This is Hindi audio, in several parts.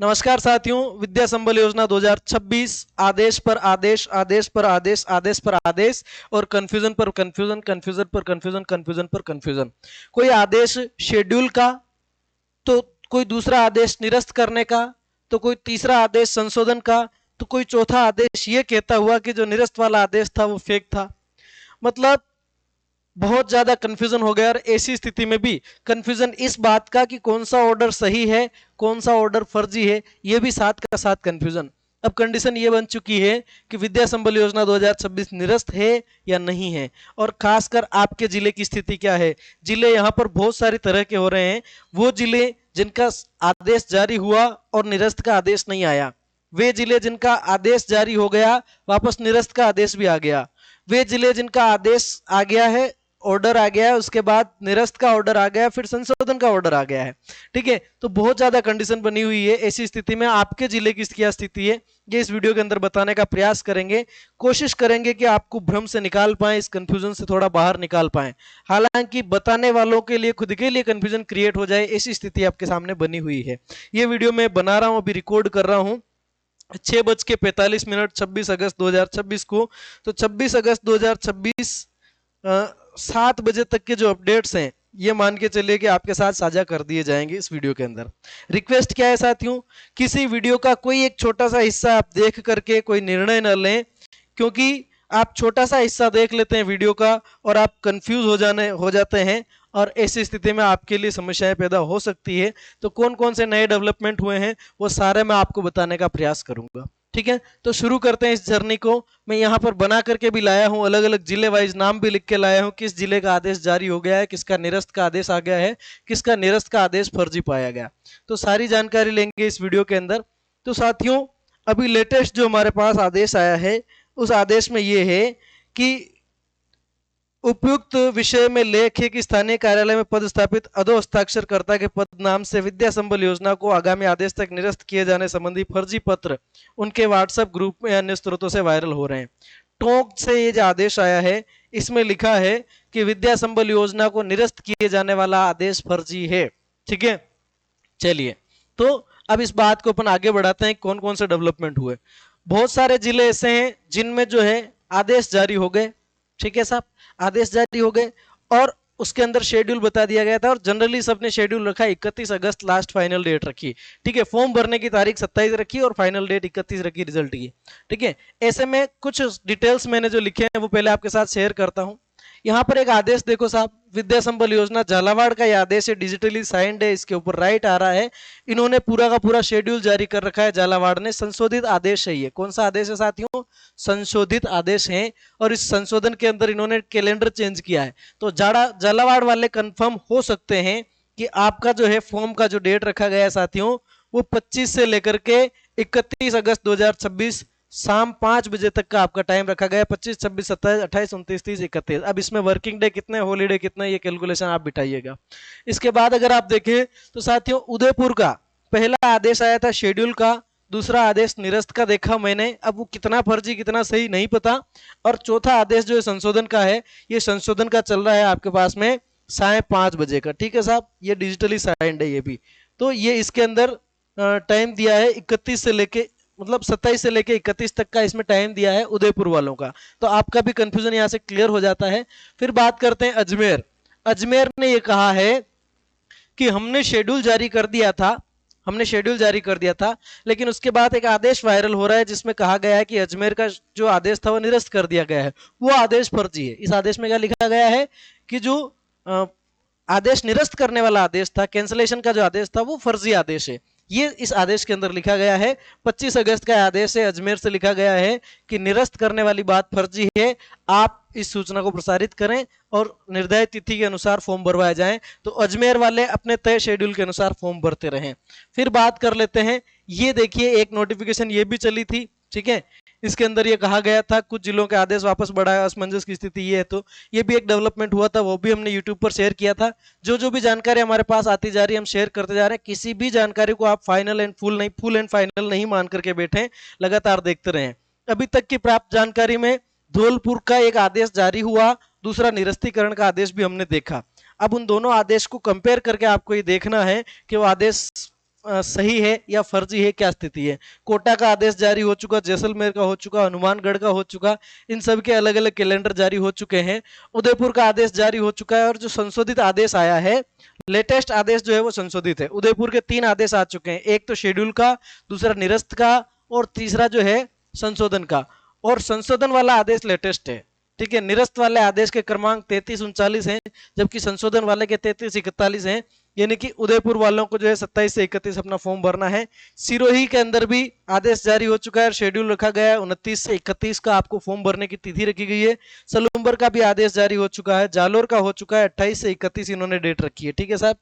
नमस्कार साथियों, विद्या संबल योजना 2026 आदेश पर आदेश, आदेश पर आदेश, आदेश पर आदेश और कंफ्यूजन पर कंफ्यूजन, कंफ्यूजन पर कंफ्यूजन, कंफ्यूजन पर कंफ्यूजन। कोई आदेश शेड्यूल का, तो कोई दूसरा आदेश निरस्त करने का, तो कोई तीसरा आदेश संशोधन का, तो कोई चौथा आदेश ये कहता हुआ कि जो निरस्त वाला आदेश था वो फेक था। मतलब बहुत ज्यादा कंफ्यूजन हो गया। और ऐसी स्थिति में भी कंफ्यूजन इस बात का कि कौन सा ऑर्डर सही है, कौन सा ऑर्डर फर्जी है, ये भी साथ का साथ कंफ्यूजन। अब कंडीशन ये बन चुकी है कि विद्या संबल योजना 2026 निरस्त है या नहीं है। और खासकर आपके जिले की स्थिति क्या है। जिले यहाँ पर बहुत सारी तरह के हो रहे हैं। वो जिले जिनका आदेश जारी हुआ और निरस्त का आदेश नहीं आया, वे जिले जिनका आदेश जारी हो गया वापस निरस्त का आदेश भी आ गया, वे जिले जिनका आदेश आ गया है, ऑर्डर आ गया है, उसके बाद निरस्त का ऑर्डर आ गया है, फिर संशोधन का ऑर्डर आ गया है। ठीक है, तो बहुत ज्यादा कंडीशन बनी हुई है। ऐसी स्थिति में आपके जिले की क्या स्थिति है ये इस वीडियो के अंदर बताने का प्रयास करेंगे। कोशिश करेंगे कि आपको भ्रम से निकाल पाए, इस कंफ्यूजन से थोड़ा बाहर निकाल पाए। हालांकि बताने वालों के लिए खुद के लिए कंफ्यूजन क्रिएट हो जाए ऐसी स्थिति आपके सामने बनी हुई है। ये वीडियो मैं बना रहा हूं, अभी रिकॉर्ड कर रहा हूं 6:45 26 अगस्त 2026 को। तो 26 अगस्त 2026 7 बजे तक के जो अपडेट्स हैं ये मान के चलिए कि आपके साथ साझा कर दिए जाएंगे इस वीडियो के अंदर। रिक्वेस्ट क्या है साथियों, किसी वीडियो का कोई एक छोटा सा हिस्सा आप देख करके कोई निर्णय न लें, क्योंकि आप छोटा सा हिस्सा देख लेते हैं वीडियो का और आप कंफ्यूज हो जाते हैं और ऐसी स्थिति में आपके लिए समस्याएं पैदा हो सकती है। तो कौन कौन से नए डेवलपमेंट हुए हैं वो सारे मैं आपको बताने का प्रयास करूंगा। ठीक है, तो शुरू करते हैं इस जर्नी को। मैं यहाँ पर बना करके भी लाया हूँ, अलग अलग जिले वाइज नाम भी लिख के लाया हूँ, किस जिले का आदेश जारी हो गया है, किसका निरस्त का आदेश आ गया है, किसका निरस्त का आदेश फर्जी पाया गया। तो सारी जानकारी लेंगे इस वीडियो के अंदर। तो साथियों, अभी लेटेस्ट जो हमारे पास आदेश आया है उस आदेश में ये है कि उपयुक्त विषय में लेख है कि स्थानीय कार्यालय में पदस्थापित अधो हस्ताक्षरकर्ता के पद नाम से विद्या संबल योजना को आगामी आदेश तक निरस्त किए जाने संबंधी फर्जी पत्र उनके व्हाट्सएप ग्रुप में अन्य स्रोतों से वायरल हो रहे हैं। टोंक से ये जो आदेश आया है इसमें लिखा है कि विद्या संबल योजना को निरस्त किए जाने वाला आदेश फर्जी है। ठीक है, चलिए तो अब इस बात को अपन आगे बढ़ाते हैं, कौन कौन से डेवलपमेंट हुए। बहुत सारे जिले ऐसे हैं जिनमें जो है आदेश जारी हो गए। ठीक है साहब, आदेश जारी हो गए और उसके अंदर शेड्यूल बता दिया गया था और जनरली सबने शेड्यूल रखा 31 अगस्त लास्ट फाइनल डेट रखी। ठीक है, फॉर्म भरने की तारीख 27 रखी और फाइनल डेट 31 रखी रिजल्ट की। ठीक है, ऐसे में कुछ डिटेल्स मैंने जो लिखे हैं वो पहले आपके साथ शेयर करता हूं। यहाँ पर एक आदेश देखो साहब, विद्या संबल योजना झालावाड़ का यह आदेश है, डिजिटली साइंड है, इसके ऊपर राइट आ रहा है। इन्होंने पूरा का पूरा शेड्यूल जारी कर रखा है झालावाड़ ने। संशोधित आदेश है ये। कौन सा आदेश है साथियों? संशोधित आदेश है। और इस संशोधन के अंदर इन्होंने कैलेंडर चेंज किया है। तो झालावाड़ वाले कंफर्म हो सकते हैं कि आपका जो है फॉर्म का जो डेट रखा गया है साथियों वो 25 से लेकर के 31 अगस्त 2026 शाम 5 बजे तक का आपका टाइम रखा गया है। 25, 26, 27, 28, 29, 30, 31। अब इसमें वर्किंग डे कितने, हॉलीडे कितने, ये कैलकुलेशन आप बिठाइएगा। इसके बाद अगर आप देखें तो साथियों उदयपुर का पहला आदेश आया था शेड्यूल का, दूसरा आदेश निरस्त का देखा मैंने। अब वो कितना फर्जी कितना सही नहीं पता। और चौथा आदेश जो है संशोधन का है, ये संशोधन का चल रहा है आपके पास में 5:30 बजे का। ठीक है साहब, ये डिजिटली साइंड है ये भी। तो ये इसके अंदर टाइम दिया है 31 से लेके, मतलब 27 से लेके 31 तक का इसमें टाइम दिया है उदयपुर वालों का। तो आपका भी कंफ्यूजन यहां से क्लियर हो जाता है। फिर बात करते हैं अजमेर। अजमेर ने यह कहा है कि हमने शेड्यूल जारी कर दिया था, लेकिन उसके बाद एक आदेश वायरल हो रहा है जिसमें कहा गया है कि अजमेर का जो आदेश था वो निरस्त कर दिया गया है, वो आदेश फर्जी है। इस आदेश में क्या लिखा गया है कि जो आदेश निरस्त करने वाला आदेश था, कैंसलेशन का जो आदेश था, वो फर्जी आदेश है। ये इस आदेश के अंदर लिखा गया है। 25 अगस्त का आदेश है, अजमेर से लिखा गया है कि निरस्त करने वाली बात फर्जी है, आप इस सूचना को प्रसारित करें और निर्धारित तिथि के अनुसार फॉर्म भरवाए जाएं। तो अजमेर वाले अपने तय शेड्यूल के अनुसार फॉर्म भरते रहें। फिर बात कर लेते हैं, ये देखिए एक नोटिफिकेशन ये भी चली थी। ठीक है, इसके अंदर ये कहा गया था कुछ जिलों के आदेश वापस बढ़ाया, असमंजस की स्थिति ये है। तो ये भी एक डेवलपमेंट हुआ था, वो भी हमने यूट्यूब पर शेयर किया था। जो भी जानकारी हमारे पास आती जा रही है हम शेयर करते जा रहे हैं। किसी भी जानकारी को आप फाइनल एंड फाइनल नहीं मान करके बैठे, लगातार देखते रहें। अभी तक की प्राप्त जानकारी में धौलपुर का एक आदेश जारी हुआ, दूसरा निरस्तीकरण का आदेश भी हमने देखा। अब उन दोनों आदेश को कंपेयर करके आपको ये देखना है कि वो आदेश सही है या फर्जी है, क्या स्थिति है। कोटा का आदेश जारी हो चुका, जैसलमेर का हो चुका, हनुमानगढ़ का हो चुका, इन सब के अलग अलग कैलेंडर जारी हो चुके हैं। उदयपुर का आदेश जारी हो चुका है और जो संशोधित आदेश आया है, लेटेस्ट आदेश जो है वो संशोधित है। उदयपुर के 3 आदेश आ चुके हैं, एक तो शेड्यूल का, दूसरा निरस्त का और तीसरा जो है संशोधन का। और संशोधन वाला आदेश लेटेस्ट है, ठीक है। निरस्त वाले आदेश के क्रमांक 3339 हैं, जबकि संशोधन वाले के 3341 हैं। यानी कि उदयपुर वालों को जो है 27 से 31 अपना फॉर्म भरना है। सिरोही के अंदर भी आदेश जारी हो चुका है, शेड्यूल रखा गया है, 29 से 31 का आपको फॉर्म भरने की तिथि रखी गई है। सलूम्बर का भी आदेश जारी हो चुका है, जालोर का हो चुका है, 28 से 31 इन्होंने डेट रखी है, ठीक है साहब।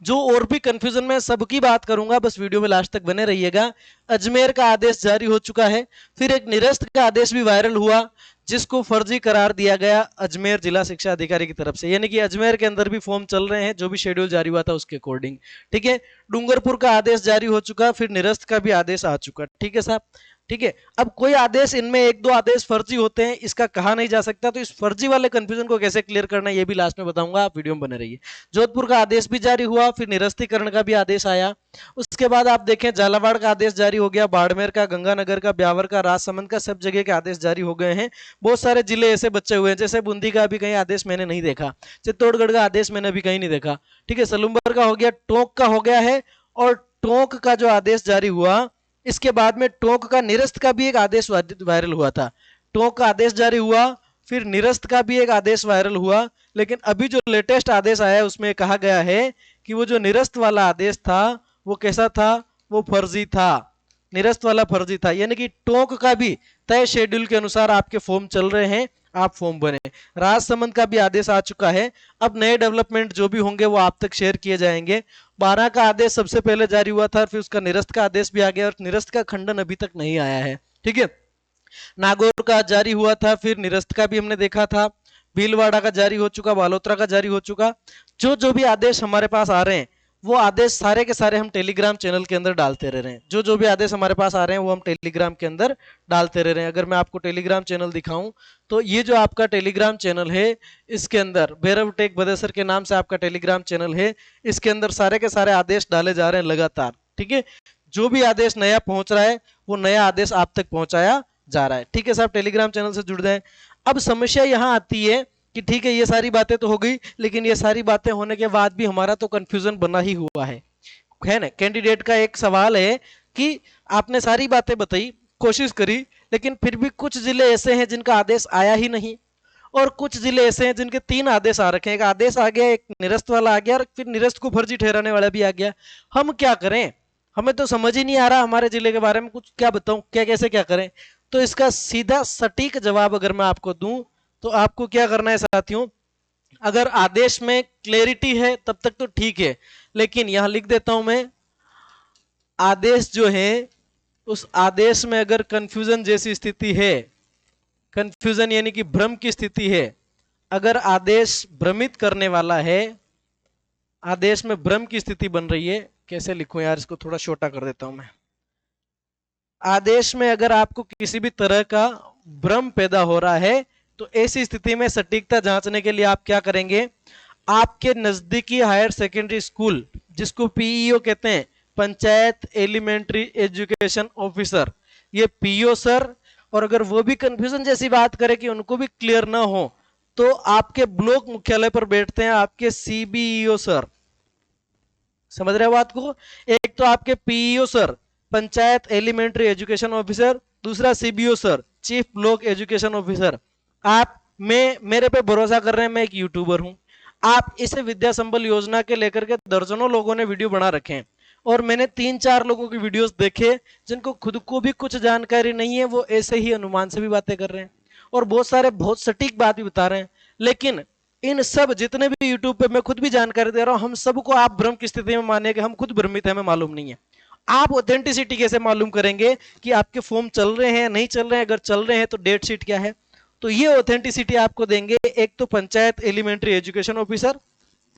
जो और भी कंफ्यूजन में सबकी बात करूंगा, बस वीडियो में लास्ट तक बने रहिएगा। अजमेर का आदेश जारी हो चुका है। फिर एक निरस्त का आदेश भी वायरल हुआ, जिसको फर्जी करार दिया गया अजमेर जिला शिक्षा अधिकारी की तरफ से। यानी कि अजमेर के अंदर भी फॉर्म चल रहे हैं, जो भी शेड्यूल जारी हुआ था उसके अकॉर्डिंग, ठीक है। डूंगरपुर का आदेश जारी हो चुका, फिर निरस्त का भी आदेश आ चुका, ठीक है साहब, ठीक है। अब कोई आदेश, इनमें 1-2 आदेश फर्जी होते हैं, इसका कहा नहीं जा सकता, तो इस फर्जी वाले कंफ्यूजन को कैसे क्लियर करना है ये भी लास्ट में बताऊंगा, आप वीडियो में बने रहिए। जोधपुर का आदेश भी जारी हुआ, फिर निरस्तीकरण का भी आदेश आया। उसके बाद आप देखें, झालावाड़ का आदेश जारी हो गया, बाड़मेर का, गंगानगर का, ब्यावर का, राजसमंद का, सब जगह के आदेश जारी हो गए हैं। बहुत सारे जिले ऐसे बचे हुए हैं, जैसे बूंदी का भी कहीं आदेश मैंने नहीं देखा, चित्तौड़गढ़ का आदेश मैंने अभी कहीं नहीं देखा, ठीक है। सलूम्बर का हो गया, टोंक का हो गया है, और टोंक का जो आदेश जारी हुआ, इसके बाद में टोंक का निरस्त का भी एक आदेश वायरल हुआ था। टोंक का आदेश जारी हुआ, फिर निरस्त का भी एक आदेश वायरल हुआ। लेकिन अभी जो लेटेस्ट आदेश आया है उसमें कहा गया है कि वो जो निरस्त वाला आदेश था वो कैसा था, वो फर्जी था, निरस्त वाला फर्जी था। यानी कि टोंक का भी तय शेड्यूल के अनुसार आपके फॉर्म चल रहे हैं, आप फॉर्म बने। राजसमंद का भी आदेश आ चुका है। अब नए डेवलपमेंट जो भी होंगे वो आप तक शेयर किए जाएंगे। 12 का आदेश सबसे पहले जारी हुआ था, फिर उसका निरस्त का आदेश भी आ गया और निरस्त का खंडन अभी तक नहीं आया है, ठीक है। नागौर का जारी हुआ था, फिर निरस्त का भी हमने देखा था। भीलवाड़ा का जारी हो चुका, बालोतरा का जारी हो चुका। जो भी आदेश हमारे पास आ रहे हैं वो आदेश सारे के सारे हम टेलीग्राम चैनल के अंदर डालते रह रहे हैं। जो भी आदेश हमारे पास आ रहे हैं वो हम टेलीग्राम के अंदर डालते रह रहे हैं। अगर मैं आपको टेलीग्राम चैनल दिखाऊं तो ये जो आपका टेलीग्राम चैनल है, इसके अंदर भैरव टेक बदेसर के नाम से आपका टेलीग्राम चैनल है, इसके अंदर सारे के सारे आदेश डाले जा रहे हैं लगातार, ठीक है। जो भी आदेश नया पहुंच रहा है वो नया आदेश आप तक पहुंचाया जा रहा है, ठीक है साहब। टेलीग्राम चैनल से जुड़ जाए। अब समस्या यहां आती है कि ठीक है, ये सारी बातें तो हो गई, लेकिन ये सारी बातें होने के बाद भी हमारा तो कंफ्यूजन बना ही हुआ है ना। कैंडिडेट का एक सवाल है कि आपने सारी बातें बताई, कोशिश करी, लेकिन फिर भी कुछ जिले ऐसे हैं जिनका आदेश आया ही नहीं, और कुछ जिले ऐसे हैं जिनके 3 आदेश आ रखे हैं। एक आदेश आ गया, एक निरस्त वाला आ गया, और फिर निरस्त को फर्जी ठहराने वाला भी आ गया। हम क्या करें, हमें तो समझ ही नहीं आ रहा हमारे जिले के बारे में कुछ, क्या बताऊं, क्या कैसे क्या करें। तो इसका सीधा सटीक जवाब अगर मैं आपको दूं तो आपको क्या करना है साथियों, अगर आदेश में क्लैरिटी है तब तक तो ठीक है, लेकिन यहां लिख देता हूं मैं, आदेश जो है उस आदेश में अगर कंफ्यूजन जैसी स्थिति है, कंफ्यूजन यानी कि भ्रम की स्थिति है, अगर आदेश भ्रमित करने वाला है, आदेश में भ्रम की स्थिति बन रही है, कैसे लिखूं यार, इसको थोड़ा छोटा कर देता हूं मैं। आदेश में अगर आपको किसी भी तरह का भ्रम पैदा हो रहा है तो ऐसी स्थिति में सटीकता जांचने के लिए आप क्या करेंगे, आपके नजदीकी हायर सेकेंडरी स्कूल, जिसको पीईओ कहते हैं, पंचायत एलिमेंट्री एजुकेशन ऑफिसर, ये पीओ सर, और अगर वो भी कंफ्यूजन जैसी बात करें कि उनको भी क्लियर ना हो तो आपके ब्लॉक मुख्यालय पर बैठते हैं आपके सीबीईओ सर। समझ रहे हो बात को, एक तो आपके PEO sir panchayat elementary education officer, दूसरा CBO sir chief block education officer. आप मेरे पे भरोसा कर रहे हैं, मैं एक यूट्यूबर हूं, आप इसे विद्या संबल योजना के लेकर के दर्जनों लोगों ने वीडियो बना रखे हैं, और मैंने 3-4 लोगों की वीडियोस देखे जिनको खुद को भी कुछ जानकारी नहीं है, वो ऐसे ही अनुमान से भी बातें कर रहे हैं और बहुत सारे बहुत सटीक बात भी बता रहे हैं। लेकिन इन सब जितने भी यूट्यूब पे मैं खुद भी जानकारी दे रहा हूं, हम सबको आप भ्रम की स्थिति में माने कि हम खुद भ्रमित हैं, हमें मालूम नहीं है। आप ऑथेंटिसिटी कैसे मालूम करेंगे कि आपके फॉर्म चल रहे हैं नहीं चल रहे हैं, अगर चल रहे हैं तो डेट शीट क्या है। तो ये ऑथेंटिसिटी आपको देंगे एक तो पंचायत एलिमेंट्री एजुकेशन ऑफिसर,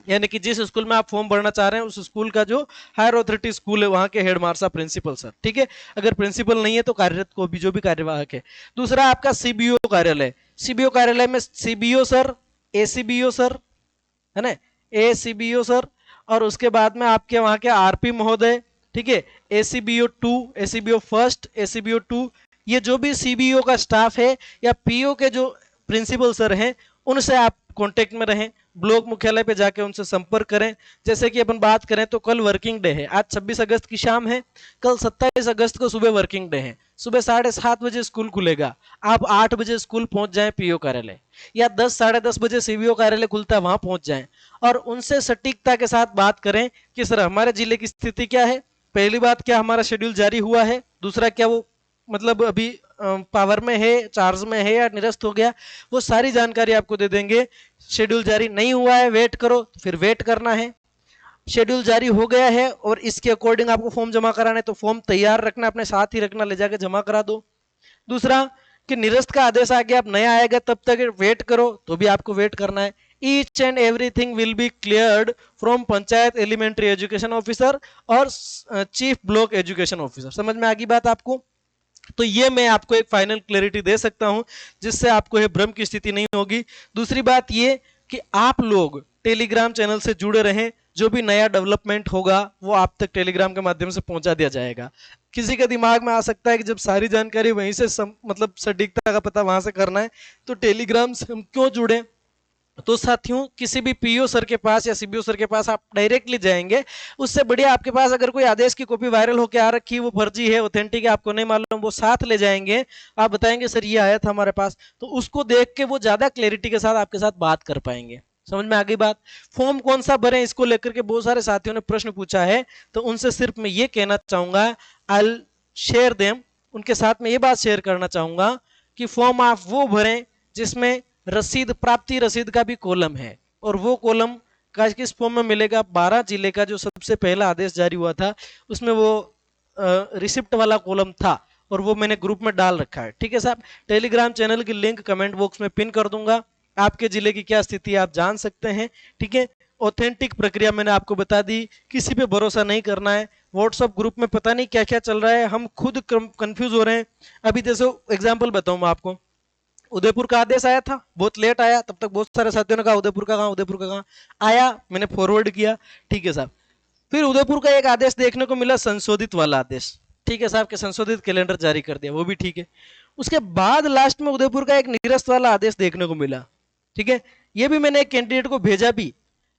यानी कि जिस स्कूल में आप फॉर्म भरना चाह रहे हैं उस स्कूल का जो हायर अथॉरिटी स्कूल है वहां के हेडमास्टर प्रिंसिपल सर, ठीक है। अगर प्रिंसिपल नहीं है तो कार्यरत को भी जो भी कार्यवाहक है। दूसरा आपका सीबीओ कार्यालय, सीबीओ कार्यालय में सीबीओ सर, एसीबीओ सर, है ना, एसीबीओ सर, और उसके बाद में आपके वहां के आरपी महोदय, ठीक है, एसीबीओ 2, एसीबीओ फर्स्ट, एसीबीओ 2, ये जो भी सीबीओ का स्टाफ है या पीओ के जो प्रिंसिपल सर हैं, उनसे आप कांटेक्ट में रहें, ब्लॉक मुख्यालय पे जाके उनसे संपर्क करें। जैसे कि अपन बात करें तो कल वर्किंग डे है, आज 26 अगस्त की शाम है, कल 27 अगस्त को सुबह वर्किंग डे है, सुबह 7:30 बजे स्कूल खुलेगा, आप 8 बजे स्कूल पहुंच जाएं पीओ कार्यालय, या 10 साढ़े 10 बजे सीबीओ कार्यालय खुलता है वहां पहुंच जाएं और उनसे सटीकता के साथ बात करें कि सर हमारे जिले की स्थिति क्या है, पहली बात क्या हमारा शेड्यूल जारी हुआ है, दूसरा क्या वो मतलब अभी पावर में है, चार्ज में है या निरस्त हो गया, वो सारी जानकारी आपको दे देंगे। शेड्यूल जारी नहीं हुआ है, वेट करो, फिर वेट करना है। शेड्यूल जारी हो गया है और इसके अकॉर्डिंग आपको फॉर्म जमा कराना है तो फॉर्म तैयार रखना, अपने साथ ही रखना, ले जाकर जमा करा दो। दूसरा कि निरस्त का आदेश आ गया, अब नया आएगा तब तक वेट करो, तो भी आपको वेट करना है। Each and everything will be cleared from panchayat elementary education officer और चीफ ब्लॉक एजुकेशन ऑफिसर। समझ में आ गई बात आपको? तो ये मैं आपको एक फाइनल क्लैरिटी दे सकता हूं जिससे आपको ये भ्रम की स्थिति नहीं होगी। दूसरी बात ये कि आप लोग टेलीग्राम चैनल से जुड़े रहें, जो भी नया डेवलपमेंट होगा वो आप तक टेलीग्राम के माध्यम से पहुंचा दिया जाएगा। किसी के दिमाग में आ सकता है कि जब सारी जानकारी वहीं से मतलब सटीकता का पता वहां से करना है तो टेलीग्राम से हम क्यों जुड़े। तो साथियों किसी भी पीओ सर के पास या सीबीओ सर के पास आप डायरेक्टली जाएंगे, उससे बढ़िया आपके पास अगर कोई आदेश की कॉपी वायरल होकर आ रखी है, वो फर्जी है, ऑथेंटिक है, आपको नहीं मालूम, वो साथ ले जाएंगे, आप बताएंगे सर ये आया था हमारे पास, तो उसको देख के वो ज्यादा क्लैरिटी के साथ आपके साथ बात कर पाएंगे। समझ में आ गई बात? फॉर्म कौन सा भरें इसको लेकर के बहुत सारे साथियों ने प्रश्न पूछा है, तो उनसे सिर्फ मैं ये कहना चाहूंगा, आई शेयर देम, उनके साथ में ये बात शेयर करना चाहूंगा कि फॉर्म आप वो भरें जिसमें रसीद, प्राप्ति रसीद का भी कॉलम है, और वो कॉलम का किस फॉर्म में मिलेगा? 12 जिले का जो सबसे पहला आदेश जारी हुआ था उसमें वो रिसिप्ट वाला कॉलम था और वो मैंने ग्रुप में डाल रखा है। ठीक है साहब, टेलीग्राम चैनल की लिंक कमेंट बॉक्स में पिन कर दूंगा, आपके जिले की क्या स्थिति है आप जान सकते हैं। ठीक है, ऑथेंटिक प्रक्रिया मैंने आपको बता दी, किसी पे भरोसा नहीं करना है। व्हाट्सएप ग्रुप में पता नहीं क्या क्या चल रहा है, हम खुद कंफ्यूज हो रहे हैं। अभी जैसे एग्जाम्पल बताऊं मैं आपको, उदयपुर का आदेश आया था, बहुत लेट आया, तब तक बहुत सारे साथियों ने कहा उदयपुर का कहां, उदयपुर का कहां, आया, मैंने फॉरवर्ड किया। ठीक है साहब, फिर उदयपुर का एक आदेश देखने को मिला, संशोधित वाला आदेश। ठीक है साहब, के संशोधित कैलेंडर जारी कर दिया, वो भी ठीक है। उसके बाद लास्ट में उदयपुर का एक निरस्त वाला आदेश देखने को मिला। ठीक है, ये भी मैंने एक कैंडिडेट को भेजा भी,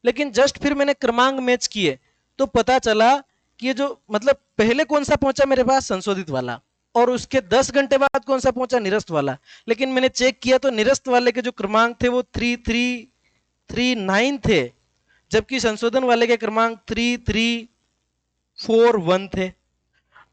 लेकिन जस्ट फिर मैंने क्रमांक मैच किए तो पता चला कि ये जो मतलब पहले कौन सा पहुंचा मेरे पास, संशोधित वाला, और उसके 10 घंटे बाद कौन सा पहुंचा, निरस्त वाला। लेकिन मैंने चेक किया तो निरस्त वाले के जो क्रमांक थे वो 3339 थे, जबकि संशोधन वाले के क्रमांक 3341 थे।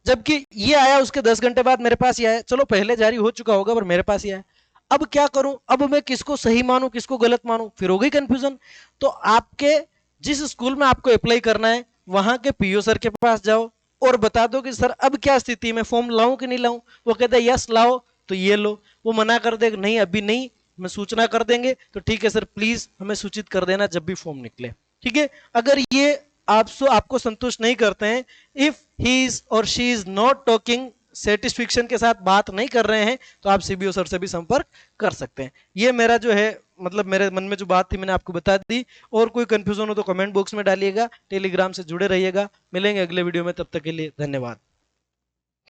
जबकि ये आया उसके 10 घंटे बाद मेरे पास ही आया, चलो पहले जारी हो चुका होगा पर मेरे पास ही आया। अब क्या करूं, अब मैं किसको सही मानूं किसको गलत मानूं, फिर हो गई कंफ्यूजन। तो आपके जिस स्कूल में आपको अप्लाई करना है वहां के पीओ सर के पास जाओ और बता दो कि सर अब क्या स्थिति में फॉर्म लाऊं कि नहीं लाऊं। वो कहता है यस लाओ तो ये लो, वो मना कर दे नहीं अभी नहीं, मैं सूचना कर देंगे, तो ठीक है सर प्लीज हमें सूचित कर देना जब भी फॉर्म निकले। ठीक है, अगर ये आपको संतुष्ट नहीं करते हैं, इफ ही इज और शी इज नॉट टॉकिंग सेटिस्फिक्शन के साथ बात नहीं कर रहे हैं, तो आप सीबीओ सर से भी संपर्क कर सकते हैं। ये मेरा जो है मतलब मेरे मन में जो बात थी मैंने आपको बता दी। और कोई कंफ्यूजन हो तो कमेंट बॉक्स में डालिएगा, टेलीग्राम से जुड़े रहिएगा। मिलेंगे अगले वीडियो में, तब तक के लिए धन्यवाद।